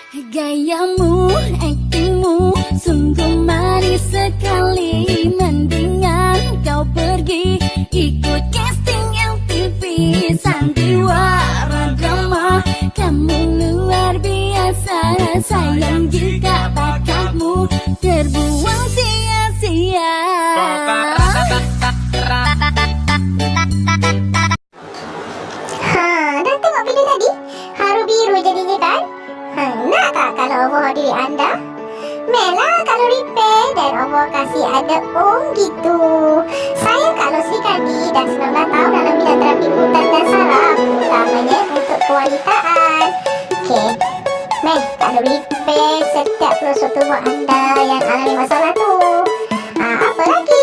Gayamu, aktingmu sungguh manis sekali. Mendingan kau pergi ikut casting MTV. Sandiwara drama, kamu luar biasa. Sayang jika bakatmu terbuang sia-sia. Dah tengok video tadi? Haru biru jadinya kan? Nak tak kalau Allah diri anda? Melah kalau repair dan Allah kasih ada gitu. Saya kalau Sri Kandi dan 19 tahun dalam bidang terapi hutan dan saraf, utamanya untuk kewanitaan. Okey, kalau repair setiap pelosok tubuh anda yang alami masalah tu. Apa lagi